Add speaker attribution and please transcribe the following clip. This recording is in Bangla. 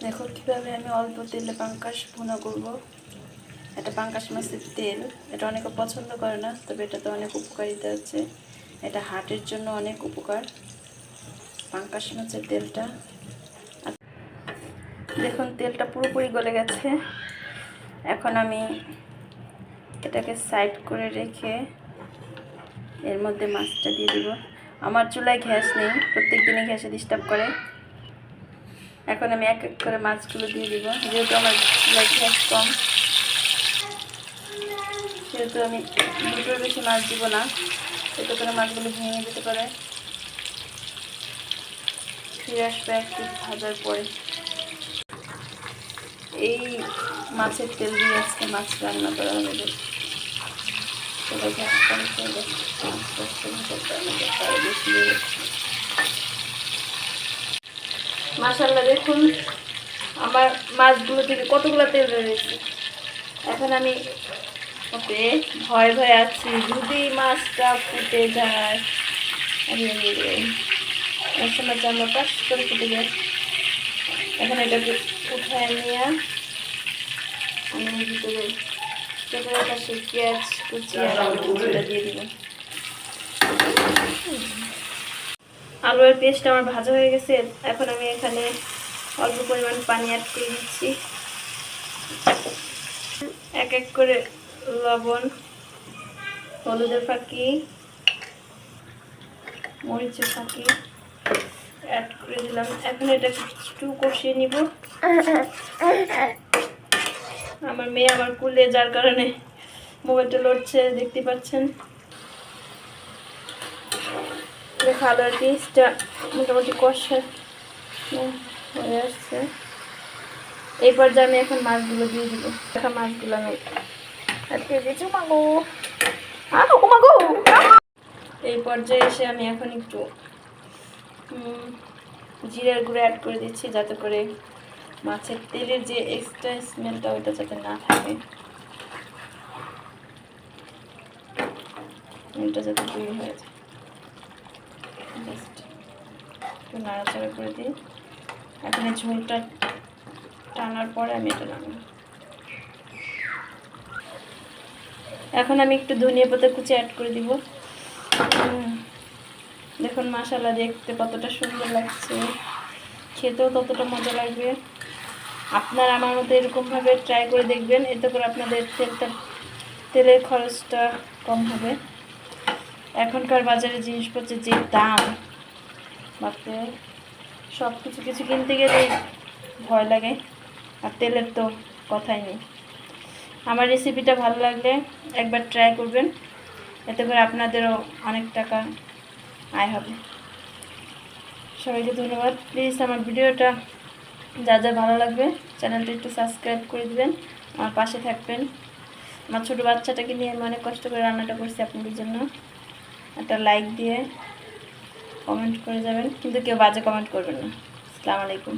Speaker 1: দেখো কীভাবে আমি অল্প তেলে পাঙ্কাশ ভুনা করব। এটা পাঙ্কাশ মাছের তেল, এটা অনেকে পছন্দ করে না, তবে এটাতে অনেক উপকারিতা আছে। এটা হার্টের জন্য অনেক উপকার পাঙ্কাশ মাছের তেলটা। দেখুন তেলটা পুরোপুরি গলে গেছে। এখন আমি এটাকে সাইড করে রেখে এর মধ্যে মাছটা দিয়ে দিব। আমার চুলায় গ্যাস নেই, প্রত্যেক দিনই গ্যাসে ডিস্টার্ব করে। এখন আমি এক এক করে মাছগুলো দিয়ে দিব। যেহেতু আমার চুলায় গ্যাস কম, সেহেতু আমি দুটোর বেশি মাছ দিব না, এতে করে মাছগুলো ভেঙে যেতে পারে। ফিরে আসবে একটু ভাজার পরে। এই মাছের তেল দিয়ে আজকে মাছ রান্না করা হবে। মাশাআল্লাহ, দেখুন আমার মাছগুলো থেকে কতগুলো তেল বেরিয়েছে। এখন আমি ওকে ভয় ভয় আছি, যদি মাছটা ফুটে যায় আমি সময় জানলা পাশ করে ফুটে যায়। এখন এটাকে উঠায় নিয়ে আমি ভিতরে কেটে রাখা সেই পেঁয়াজ কুচি আর আলুটা দিয়ে দিব। আলু আর পেঁয়াজটা আমার ভাজা হয়ে গেছে। এখন আমি এখানে অল্প পরিমাণ পানি অ্যাড করে দিচ্ছি। এক এক করে লবণ, হলুদের ফাঁকি, মরিচের ফাঁকি অ্যাড করে দিলাম। এখন এটা একটু কষিয়ে নিব। আমার মেয়ে আমার কুলে, যার কারণে মোবাইলটা লড়ছে, দেখতে পাচ্ছেন। দেখো আলুর পিসটা মোটামুটি কষা হয়ে আসছে। এই পর্যায়ে আমি এখন মাছগুলো দিয়ে দিব। দেখা মাছগুলো আমি এই পর্যায়ে এসে আমি এখন একটু জিরার গুঁড়ো অ্যাড করে দিচ্ছি, যাতে করে মাছের তেলের যে এক্সট্রা স্মেলটা ওইটা যাতে না থাকে, এটা যাতে তৈরি হয়ে যায়। জাস্ট একটু নাড়াচাড়া করে দিই। এখন এই ঝোলটা টানার পরে আমি এটা নামাবো। এখন আমি একটু ধনিয়া পাতা কুচি অ্যাড করে দিব। দেখুন মাশাআল্লাহ, দেখতে কতটা সুন্দর লাগছে, খেতেও ততটা মজা লাগবে। আপনারা আমার মতো এরকমভাবে ট্রাই করে দেখবেন, এতে করে আপনাদের তেলের খরচটা কম হবে। এখনকার বাজারে জিনিসপত্রের যে দাম, বাপরে, সব কিছু কিনতে গেলে ভয় লাগে, আর তেলের তো কথাই নেই। আমার রেসিপিটা ভালো লাগলে একবার ট্রাই করবেন, এতে করে আপনাদেরও অনেক টাকা আয় হবে। সবাইকে ধন্যবাদ। প্লিজ আমার ভিডিওটা যা যা ভালো লাগবে চ্যানেলটা একটু সাবস্ক্রাইব করে দিবেন, আমার পাশে থাকবেন। আমার ছোটো বাচ্চাটাকে নিয়ে আমি অনেক কষ্ট করে রান্নাটা করছি আপনাদের জন্য। একটা লাইক দিয়ে কমেন্ট করে যাবেন, কিন্তু কেউ বাজে কমেন্ট করবেন না। আসসালামু আলাইকুম।